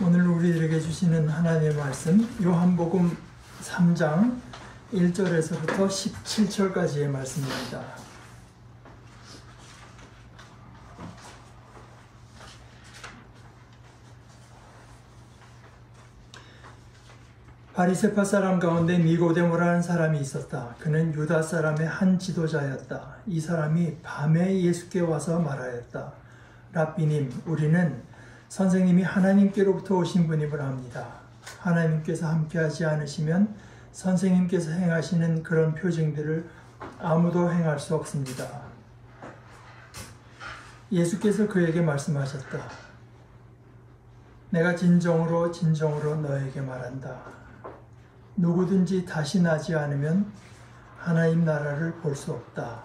오늘 우리들에게 주시는 하나님의 말씀 요한복음 3장 1절에서부터 17절까지의 말씀입니다. 바리새파 사람 가운데 니고데모라는 사람이 있었다. 그는 유다 사람의 한 지도자였다. 이 사람이 밤에 예수께 와서 말하였다. 랍비님, 우리는 선생님이 하나님께로부터 오신 분임을 압니다. 하나님께서 함께하지 않으시면 선생님께서 행하시는 그런 표징들을 아무도 행할 수 없습니다. 예수께서 그에게 말씀하셨다. 내가 진정으로 너에게 말한다. 누구든지 다시 나지 않으면 하나님 나라를 볼 수 없다.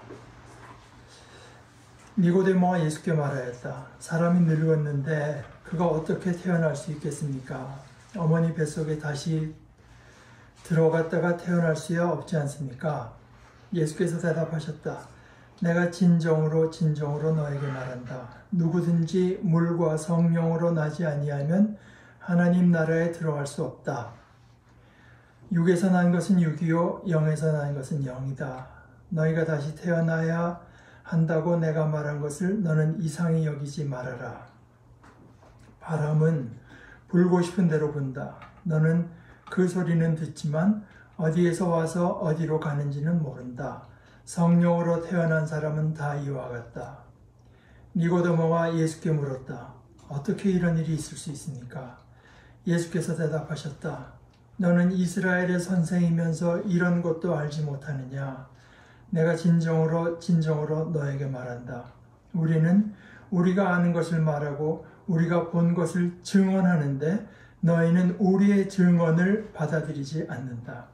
니고데모가 예수께 말하였다. 사람이 늙었는데 그가 어떻게 태어날 수 있겠습니까? 어머니 뱃속에 다시 들어갔다가 태어날 수야 없지 않습니까? 예수께서 대답하셨다. 내가 진정으로 너에게 말한다. 누구든지 물과 성령으로 나지 아니하면 하나님 나라에 들어갈 수 없다. 육에서 난 것은 육이요 영에서 난 것은 영이다. 너희가 다시 태어나야 한다고 내가 말한 것을 너는 이상히 여기지 말아라. 바람은 불고 싶은 대로 분다. 너는 그 소리는 듣지만 어디에서 와서 어디로 가는지는 모른다. 성령으로 태어난 사람은 다 이와 같다. 니고데모가 예수께 물었다. 어떻게 이런 일이 있을 수 있습니까? 예수께서 대답하셨다. 너는 이스라엘의 선생이면서 이런 것도 알지 못하느냐? 내가 진정으로 너에게 말한다. 우리는 우리가 아는 것을 말하고 우리가 본 것을 증언하는데 너희는 우리의 증언을 받아들이지 않는다.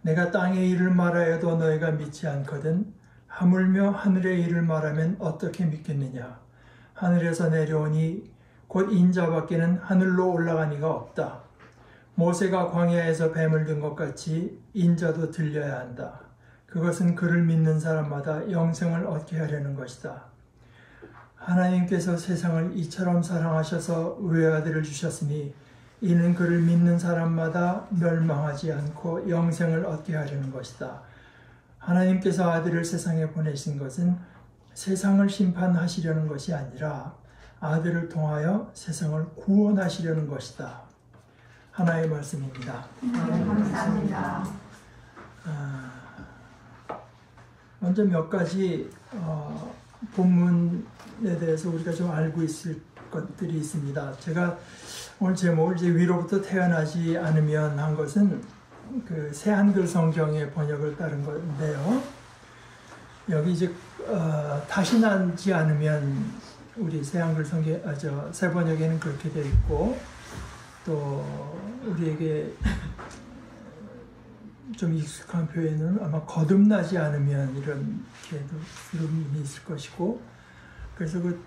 내가 땅의 일을 말하여도 너희가 믿지 않거든. 하물며 하늘의 일을 말하면 어떻게 믿겠느냐? 하늘에서 내려오니 곧 인자밖에는 하늘로 올라가니가 없다. 모세가 광야에서 뱀을 든 것 같이 인자도 들려야 한다. 그것은 그를 믿는 사람마다 영생을 얻게 하려는 것이다. 하나님께서 세상을 이처럼 사랑하셔서 외아들을 주셨으니 이는 그를 믿는 사람마다 멸망하지 않고 영생을 얻게 하려는 것이다. 하나님께서 아들을 세상에 보내신 것은 세상을 심판하시려는 것이 아니라 아들을 통하여 세상을 구원하시려는 것이다. 하나의 말씀입니다. 감사합니다. 먼저 몇 가지 본문에 대해서 우리가 좀 알고 있을 것들이 있습니다. 제가 오늘 제목을 이제 위로부터 태어나지 않으면 한 것은 그 새 한글 성경의 번역을 따른 건데요. 여기 이제 다시 나지 않으면 우리 새 한글 성경 새 번역에는 그렇게 되어 있고 또 우리에게 좀 익숙한 표현은 아마 거듭나지 않으면 이렇게도 이름이 있을 것이고 그래서 그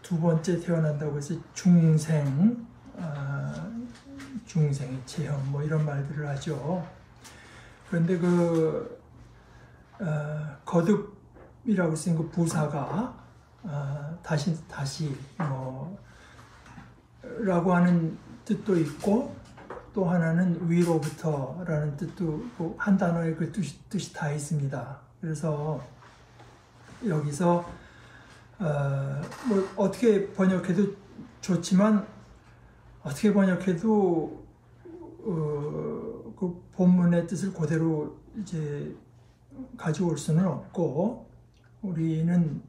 두 번째 태어난다고 해서 중생의 체험 뭐 이런 말들을 하죠. 그런데 그 거듭이라고 쓰인 그 부사가 다시 뭐 라고 하는 뜻도 있고 또 하나는 위로부터라는 뜻도 한 단어의 그 뜻이 다 있습니다. 그래서 여기서 뭐 어떻게 번역해도 좋지만 어떻게 번역해도 그 본문의 뜻을 그대로 이제 가져올 수는 없고 우리는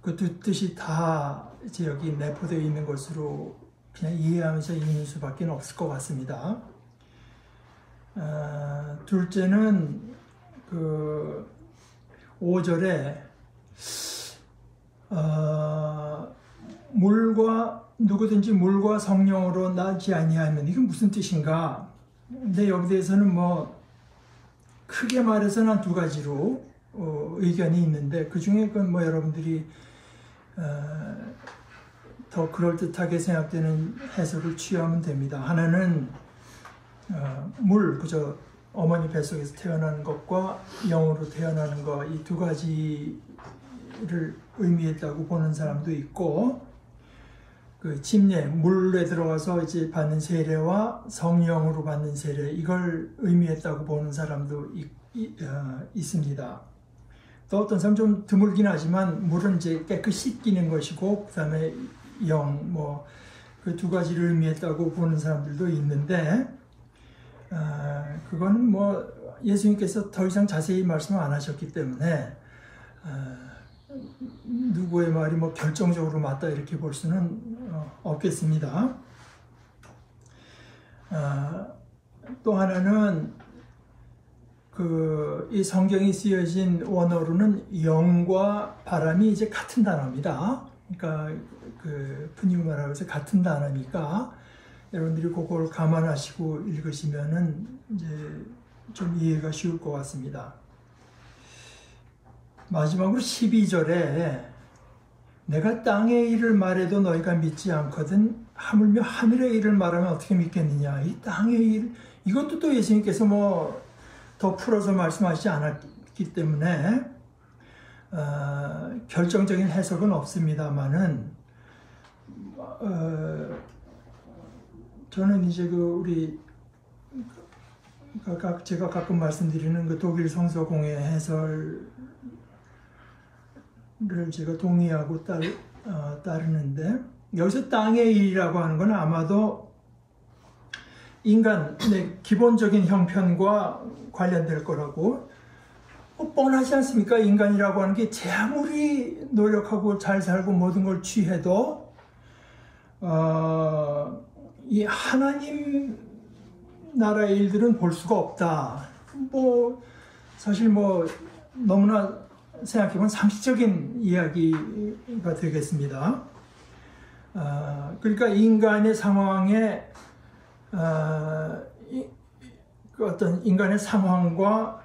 그 두 뜻이 다 이제 여기 내포되어 있는 것으로 그냥 이해하면서 읽는 수밖에 없을 것 같습니다. 둘째는 그 5절에 누구든지 물과 성령으로 나지 아니하면 이게 무슨 뜻인가? 근데 여기 대해서는 뭐 크게 말해서는 한 두 가지로 의견이 있는데 그 중에 뭐 여러분들이 더 그럴듯하게 생각되는 해석을 취하면 됩니다. 하나는 그저 어머니 뱃속에서 태어나는 것과 영으로 태어나는 것 이 두 가지를 의미했다고 보는 사람도 있고 그 침례, 물에 들어가서 이제 받는 세례와 성령으로 받는 세례, 이걸 의미했다고 보는 사람도 있습니다. 또 어떤 사람 좀 드물긴 하지만 물은 이제 깨끗이 씻기는 것이고 그 다음에 영, 뭐 그 두 가지를 의미했다고 보는 사람들도 있는데 그거는 뭐 예수님께서 더 이상 자세히 말씀을 안 하셨기 때문에 누구의 말이 뭐 결정적으로 맞다 이렇게 볼 수는 없겠습니다. 또 하나는 이 성경이 쓰여진 원어로는 영과 바람이 이제 같은 단어입니다. 그러니까 그 푸니우마라고 해서 같은 단어니까 여러분들이 그걸 감안하시고 읽으시면은 이제 좀 이해가 쉬울 것 같습니다. 마지막으로 12절에 내가 땅의 일을 말해도 너희가 믿지 않거든 하물며 하늘의 일을 말하면 어떻게 믿겠느냐. 이 땅의 일, 이것도 또 예수님께서 뭐 더 풀어서 말씀하시지 않았기 때문에 결정적인 해석은 없습니다만은 저는 이제 제가 가끔 말씀드리는 그 독일 성서공회 해설을 제가 동의하고 따르는데 여기서 땅의 일이라고 하는 건 아마도 인간의 기본적인 형편과 관련될 거라고 뻔하지 않습니까? 인간이라고 하는 게 제 아무리 노력하고 잘 살고 모든 걸 취해도 이 하나님 나라의 일들은 볼 수가 없다. 뭐 사실 뭐 너무나 생각해보면 상식적인 이야기가 되겠습니다. 그러니까 인간의 상황에 그 어떤 인간의 상황과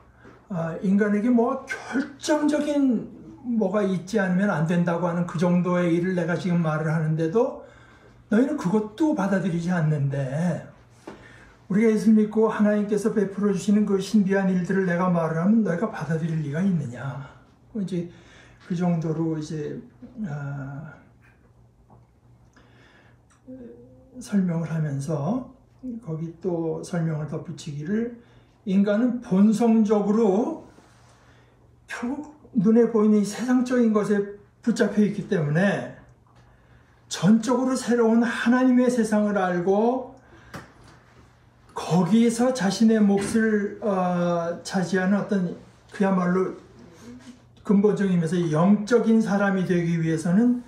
인간에게 뭐 결정적인 뭐가 있지 않으면 안 된다고 하는 그 정도의 일을 내가 지금 말을 하는데도 너희는 그것도 받아들이지 않는데 우리가 예수 믿고 하나님께서 베풀어 주시는 그 신비한 일들을 내가 말을 하면 너희가 받아들일 리가 있느냐. 이제 그 정도로 이제 설명을 하면서 거기 또 설명을 덧붙이기를 인간은 본성적으로 결국 눈에 보이는 이 세상적인 것에 붙잡혀 있기 때문에 전적으로 새로운 하나님의 세상을 알고 거기에서 자신의 몫을 차지하는 어떤 그야말로 근본적인 의미에서 영적인 사람이 되기 위해서는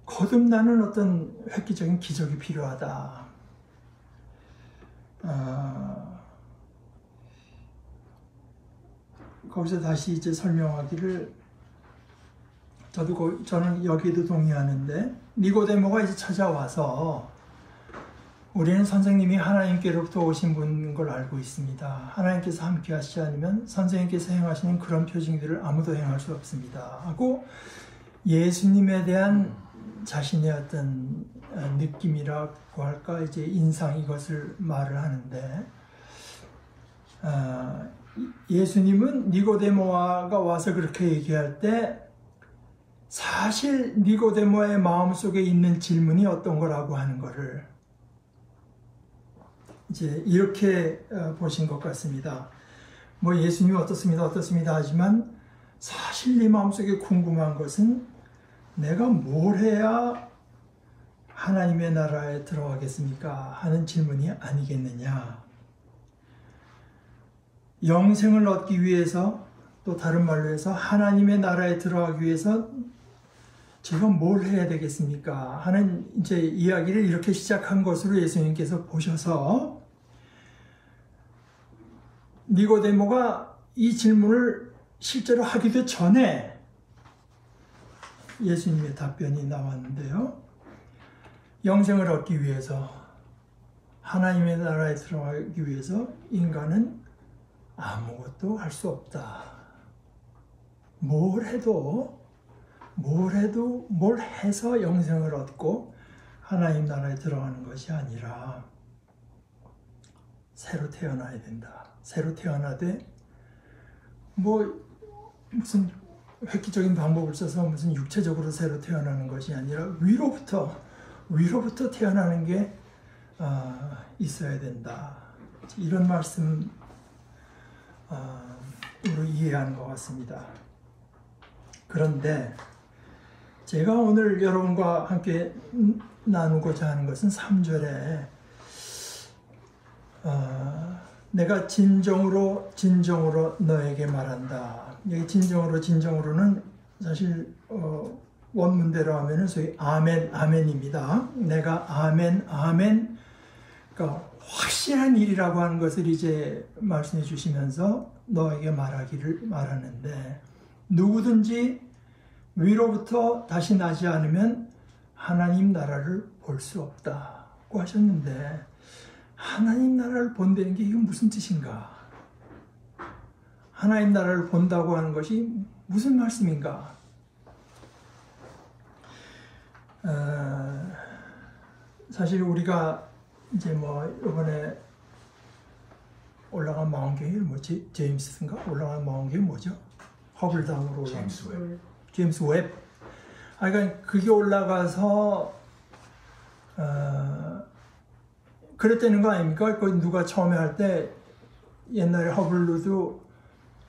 거듭나는 어떤 획기적인 기적이 필요하다. 거기서 다시 이제 설명하기를 저는 여기에도 동의하는데 니고데모가 이제 찾아와서 우리는 선생님이 하나님께로부터 오신 분인 걸 알고 있습니다. 하나님께서 함께 하시지 않으면 선생님께서 행하시는 그런 표징들을 아무도 행할 수 없습니다. 하고 예수님에 대한 자신의 어떤 느낌이라고 할까 이제 인상 이것을 말을 하는데 예수님은 니고데모가 와서 그렇게 얘기할 때 사실 니고데모의 마음속에 있는 질문이 어떤 거라고 하는 거를 이제 이렇게 보신 것 같습니다. 뭐 예수님이 어떻습니다 하지만 사실 네 마음속에 궁금한 것은 내가 뭘 해야 하나님의 나라에 들어가겠습니까? 하는 질문이 아니겠느냐. 영생을 얻기 위해서 또 다른 말로 해서 하나님의 나라에 들어가기 위해서 제가 뭘 해야 되겠습니까? 하는 이제 이야기를 이렇게 시작한 것으로 예수님께서 보셔서 니고데모가 이 질문을 실제로 하기도 전에 예수님의 답변이 나왔는데요. 영생을 얻기 위해서 하나님의 나라에 들어가기 위해서 인간은 아무것도 할 수 없다. 뭘 해서 영생을 얻고 하나님 나라에 들어가는 것이 아니라 새로 태어나야 된다. 새로 태어나되 뭐 무슨 획기적인 방법을 써서 무슨 육체적으로 새로 태어나는 것이 아니라 위로부터 위로부터 태어나는 게 있어야 된다. 이런 말씀으로 이해하는 것 같습니다. 그런데 제가 오늘 여러분과 함께 나누고자 하는 것은 3절에 내가 진정으로 너에게 말한다. 여기 진정으로는 사실 원문대로 하면은 소위 아멘입니다. 내가 아멘 그러니까 확실한 일이라고 하는 것을 이제 말씀해 주시면서 너에게 말하는데 누구든지 위로부터 다시 나지 않으면 하나님 나라를 볼 수 없다고 하셨는데 하나님 나라를 본다는 게 이건 무슨 뜻인가? 하나님 나라를 본다고 하는 것이 무슨 말씀인가? 사실 우리가 이제 뭐 이번에 올라간 망원경이 뭐지? 제임스인가? 올라간 망원경이 뭐죠? 허블당으로 올라간 제임스 웹. 그러니까 그게 올라가서 그랬다는 거 아닙니까? 그 누가 처음에 할 때 옛날에 허블로도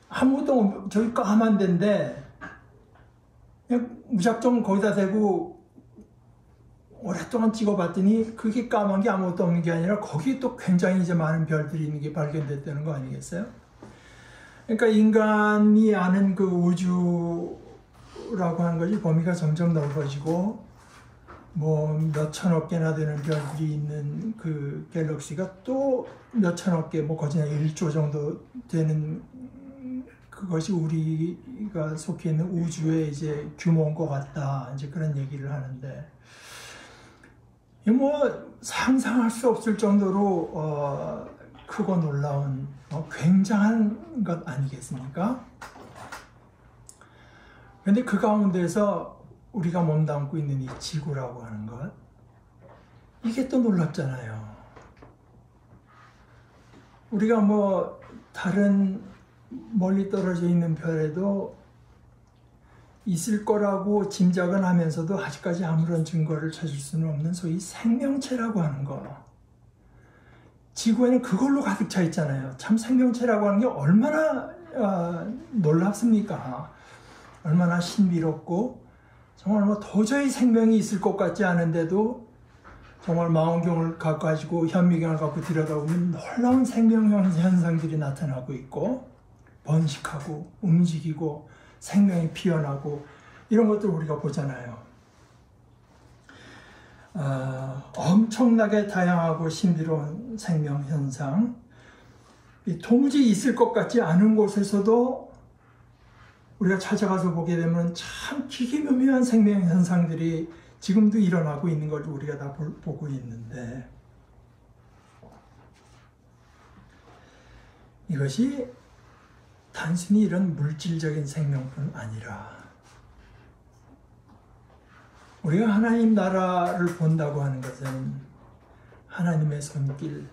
아무것도 저기 까만 데인데 그냥 무작정 거기다 대고 오랫동안 찍어봤더니 그게 까만 게 아무것도 없는 게 아니라 거기에 또 굉장히 이제 많은 별들이 있는 게 발견됐다는 거 아니겠어요? 그러니까 인간이 아는 그 우주라고 하는 것이 범위가 점점 넓어지고 뭐 몇천억 개나 되는 별들이 있는 그 갤럭시가 또 몇천억 개, 뭐 거진 1조 정도 되는 그것이 우리가 속해 있는 우주의 이제 규모인 것 같다. 이제 그런 얘기를 하는데 뭐 상상할 수 없을 정도로 크고 놀라운 굉장한 것 아니겠습니까? 그런데 그 가운데서 우리가 몸담고 있는 이 지구라고 하는 것, 이게 또 놀랍잖아요. 우리가 뭐 다른 멀리 떨어져 있는 별에도 있을 거라고 짐작은 하면서도 아직까지 아무런 증거를 찾을 수는 없는 소위 생명체라고 하는 거. 지구에는 그걸로 가득 차 있잖아요. 참 생명체라고 하는 게 얼마나 놀랍습니까? 얼마나 신비롭고 정말 뭐 도저히 생명이 있을 것 같지 않은데도 정말 망원경을 가지고 현미경을 갖고 들여다보면 놀라운 생명 현상들이 나타나고 있고 번식하고 움직이고 생명이 피어나고 이런 것들 우리가 보잖아요. 엄청나게 다양하고 신비로운 생명 현상, 도무지 있을 것 같지 않은 곳에서도 우리가 찾아가서 보게 되면 참 기기묘묘한 생명 현상들이 지금도 일어나고 있는 걸 우리가 다 보고 있는데, 이것이 단순히 이런 물질적인 생명뿐 아니라 우리가 하나님 나라를 본다고 하는 것은 하나님의 손길,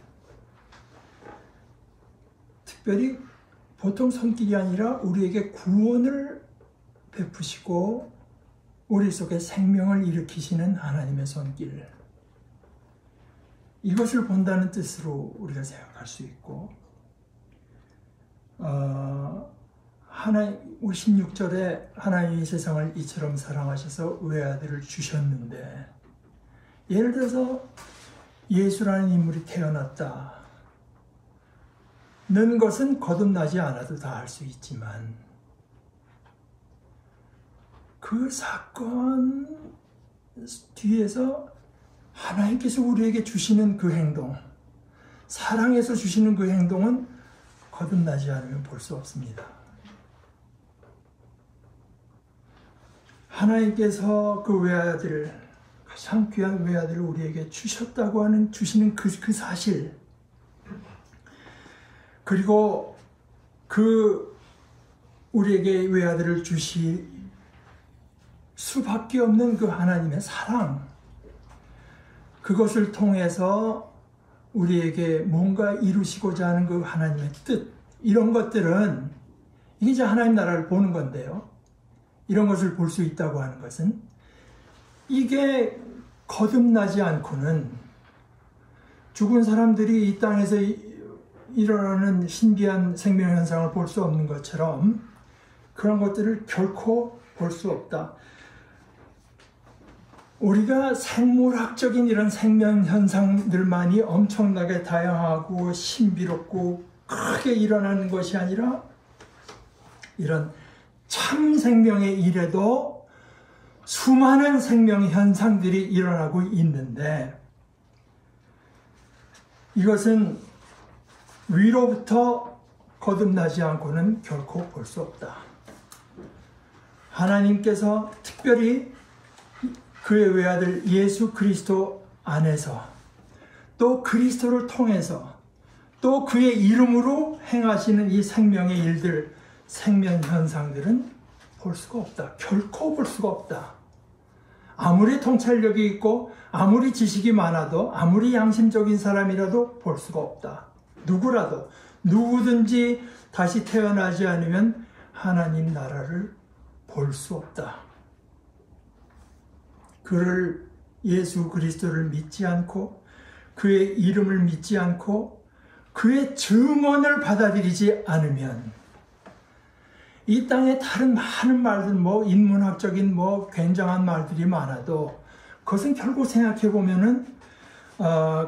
특별히 보통 손길이 아니라 우리에게 구원을 베푸시고 우리 속에 생명을 일으키시는 하나님의 손길, 이것을 본다는 뜻으로 우리가 생각할 수 있고, 우리 16절에 하나님이 세상을 이처럼 사랑하셔서 외아들을 주셨는데, 예를 들어서 예수라는 인물이 태어났다 는 것은 거듭나지 않아도 다 알 수 있지만, 그 사건 뒤에서 하나님께서 우리에게 주시는 그 행동, 사랑해서 주시는 그 행동은 거듭나지 않으면 볼 수 없습니다. 하나님께서 그 외아들, 가장 귀한 외아들을 우리에게 주셨다고 하는, 주시는 그 사실, 그리고 그 우리에게 외아들을 주실 수밖에 없는 그 하나님의 사랑, 그것을 통해서 우리에게 뭔가 이루시고자 하는 그 하나님의 뜻, 이런 것들은 이게 이제 하나님 나라를 보는 건데요. 이런 것을 볼 수 있다고 하는 것은 이게 거듭나지 않고는 죽은 사람들이 이 땅에서 일어나는 신기한 생명 현상을 볼 수 없는 것처럼 그런 것들을 결코 볼 수 없다. 우리가 생물학적인 이런 생명 현상들만이 엄청나게 다양하고 신비롭고 크게 일어나는 것이 아니라 이런 참 생명의 일에도 수많은 생명 현상들이 일어나고 있는데 이것은 위로부터 거듭나지 않고는 결코 볼 수 없다. 하나님께서 특별히 그의 외아들 예수 그리스도 안에서 또 그리스도를 통해서 또 그의 이름으로 행하시는 이 생명의 일들, 생명 현상들은 볼 수가 없다. 결코 볼 수가 없다. 아무리 통찰력이 있고 아무리 지식이 많아도 아무리 양심적인 사람이라도 볼 수가 없다. 누구라도 누구든지 다시 태어나지 않으면 하나님 나라를 볼 수 없다. 그를 예수 그리스도를 믿지 않고 그의 이름을 믿지 않고 그의 증언을 받아들이지 않으면 이 땅에 다른 많은 말들, 인문학적인 굉장한 말들이 많아도 그것은 결국 생각해 보면은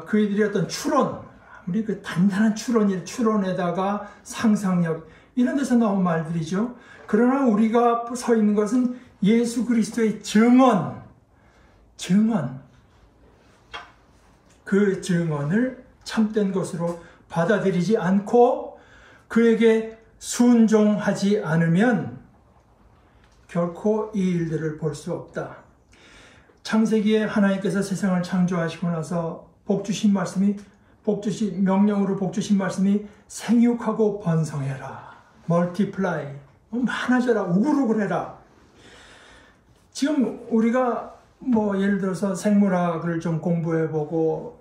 그들의 어떤 추론, 우리 그 단단한 추론에다가 상상력 이런 데서 나온 말들이죠. 그러나 우리가 서 있는 것은 예수 그리스도의 증언, 그 증언을 참된 것으로 받아들이지 않고 그에게 순종하지 않으면 결코 이 일들을 볼 수 없다. 창세기에 하나님께서 세상을 창조하시고 나서 명령으로 복 주신 말씀이 생육하고 번성해라, multiply, 많아져라, 우글우글해라. 지금 우리가 예를 들어서 생물학을 좀 공부해보고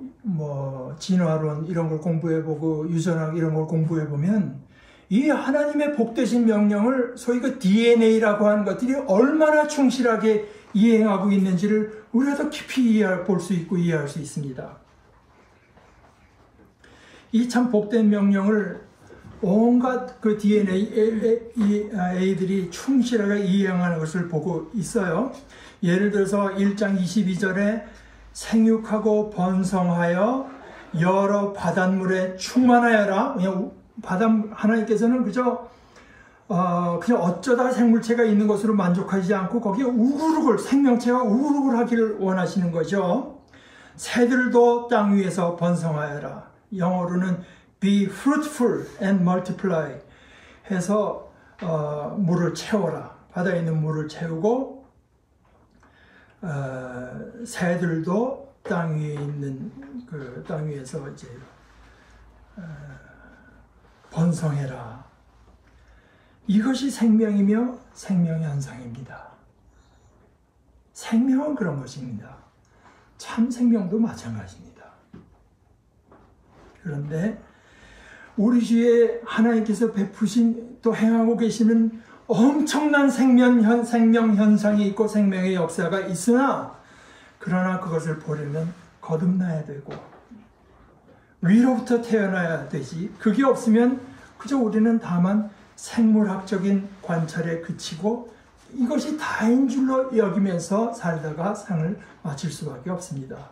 진화론 이런 걸 공부해보고 유전학 이런 걸 공부해보면 이 하나님의 복되신 명령을 소위 그 DNA라고 하는 것들이 얼마나 충실하게 이행하고 있는지를 우리가 더 깊이 볼 수 있고 이해할 수 있습니다. 이 참 복된 명령을 온갖 그 DNA들이 충실하게 이행하는 것을 보고 있어요. 예를 들어서 1장 22절에 생육하고 번성하여 여러 바닷물에 충만하여라. 하나님께서는 그냥 어쩌다 생물체가 있는 것으로 만족하지 않고 거기에 생명체가 우글우글 하기를 원하시는 거죠. 새들도 땅 위에서 번성하여라. 영어로는 be fruitful and multiply 해서 물을 채워라. 바다에 있는 물을 채우고 새들도 땅 위에 있는 땅 위에서 이제 번성해라. 이것이 생명이며 생명 현상입니다. 생명은 그런 것입니다. 참 생명도 마찬가지입니다. 그런데 우리 주위에 하나님께서 베푸신 또 행하고 계시는 엄청난 생명 현상이 있고 생명의 역사가 있으나 그러나 그것을 보려면 거듭나야 되고 위로부터 태어나야 되지. 그게 없으면 그저 우리는 다만 생물학적인 관찰에 그치고 이것이 다인 줄로 여기면서 살다가 상을 마칠 수밖에 없습니다.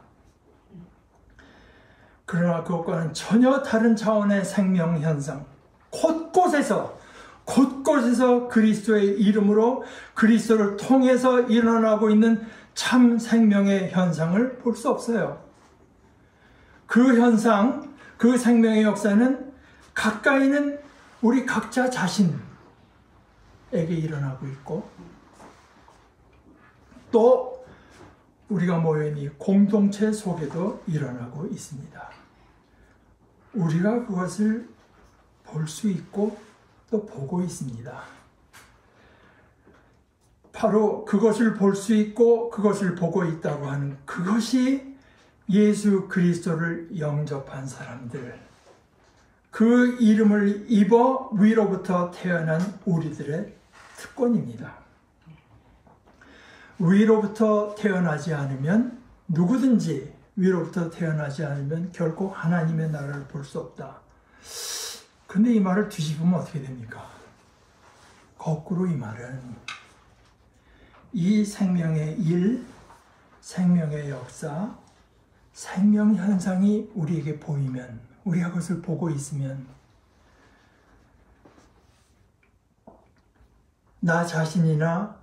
그러나 그것과는 전혀 다른 차원의 생명 현상, 곳곳에서 그리스도의 이름으로 그리스도를 통해서 일어나고 있는 참 생명의 현상을 볼 수 없어요. 그 현상, 그 생명의 역사는 가까이는 우리 각자 자신에게 일어나고 있고 또 우리가 모여있는 이 공동체 속에도 일어나고 있습니다. 우리가 그것을 볼 수 있고 또 보고 있습니다. 바로 그것을 볼 수 있고 그것을 보고 있다고 하는 그것이 예수 그리스도를 영접한 사람들, 그 이름을 입어 위로부터 태어난 우리들의 특권입니다. 위로부터 태어나지 않으면 누구든지 위로부터 태어나지 않으면 결코 하나님의 나라를 볼 수 없다. 근데 이 말을 뒤집으면 어떻게 됩니까? 거꾸로 이 말은 이 생명의 일, 생명의 역사, 생명 현상이 우리에게 보이면, 우리가 그것을 보고 있으면 나 자신이나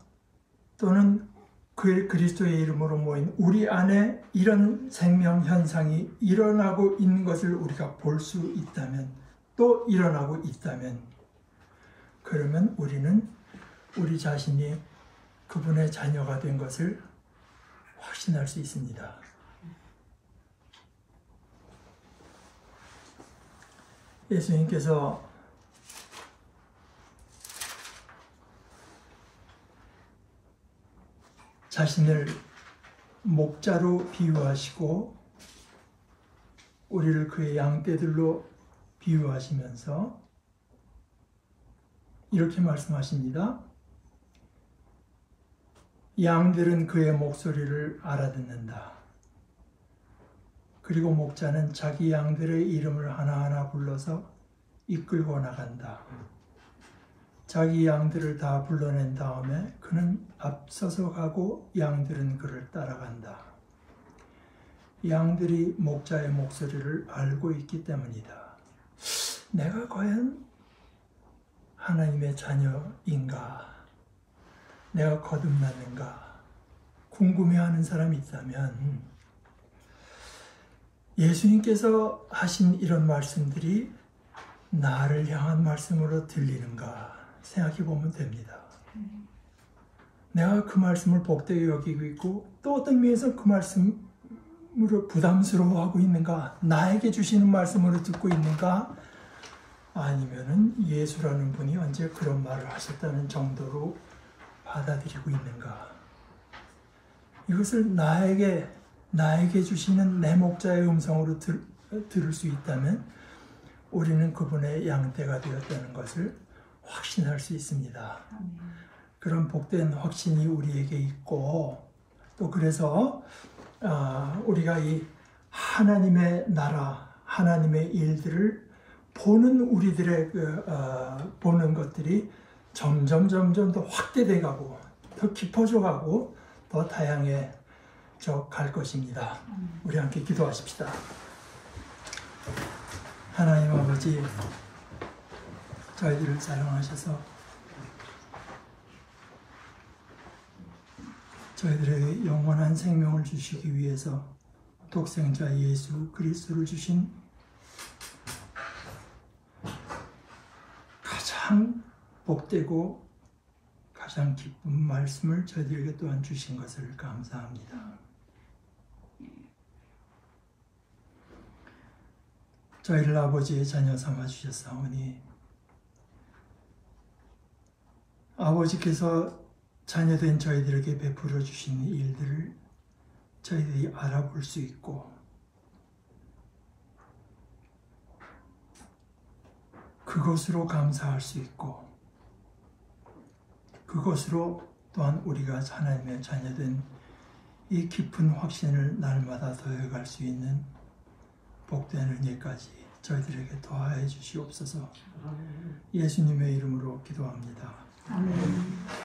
또는 그리스도의 이름으로 모인 우리 안에 이런 생명 현상이 일어나고 있는 것을 우리가 볼 수 있다면, 또 일어나고 있다면, 그러면 우리는 우리 자신이 그분의 자녀가 된 것을 확신할 수 있습니다. 예수님께서 자신을 목자로 비유하시고 우리를 그의 양떼들로 비유하시면서 이렇게 말씀하십니다. 양들은 그의 목소리를 알아듣는다. 그리고 목자는 자기 양들의 이름을 하나하나 불러서 이끌고 나간다. 자기 양들을 다 불러낸 다음에 그는 앞서서 가고 양들은 그를 따라간다. 양들이 목자의 목소리를 알고 있기 때문이다. 내가 과연 하나님의 자녀인가? 내가 거듭났는가? 궁금해하는 사람이 있다면 예수님께서 하신 이런 말씀들이 나를 향한 말씀으로 들리는가 생각해 보면 됩니다. 내가 그 말씀을 복되게 여기고 있고 또 어떤 면에서 그 말씀으로 부담스러워하고 있는가? 나에게 주시는 말씀으로 듣고 있는가? 아니면은 예수라는 분이 언제 그런 말을 하셨다는 정도로 받아들이고 있는가? 이것을 나에게 주시는 내 목자의 음성으로 들을 수 있다면 우리는 그분의 양떼가 되었다는 것을 확신할 수 있습니다. 그런 복된 확신이 우리에게 있고, 또 그래서 우리가 이 하나님의 나라, 하나님의 일들을 보는 우리들의 보는 것들이 점점 더 확대돼 가고 더 깊어져 가고 더 다양해져 갈 것입니다. 우리 함께 기도하십시다. 하나님 아버지, 저희들을 사랑하셔서 저희들에게 영원한 생명을 주시기 위해서 독생자 예수 그리스도를 주신 가장 복되고 가장 기쁜 말씀을 저희들에게 또한 주신 것을 감사합니다. 저희를 아버지의 자녀 삼아 주셨사오니 아버지께서 자녀된 저희들에게 베풀어 주신 일들을 저희들이 알아볼 수 있고 그것으로 감사할 수 있고 그것으로 또한 우리가 하나님의 자녀된 이 깊은 확신을 날마다 더해갈 수 있는 복된 은혜까지 저희들에게 더하여 주시옵소서. 예수님의 이름으로 기도합니다. 아멘.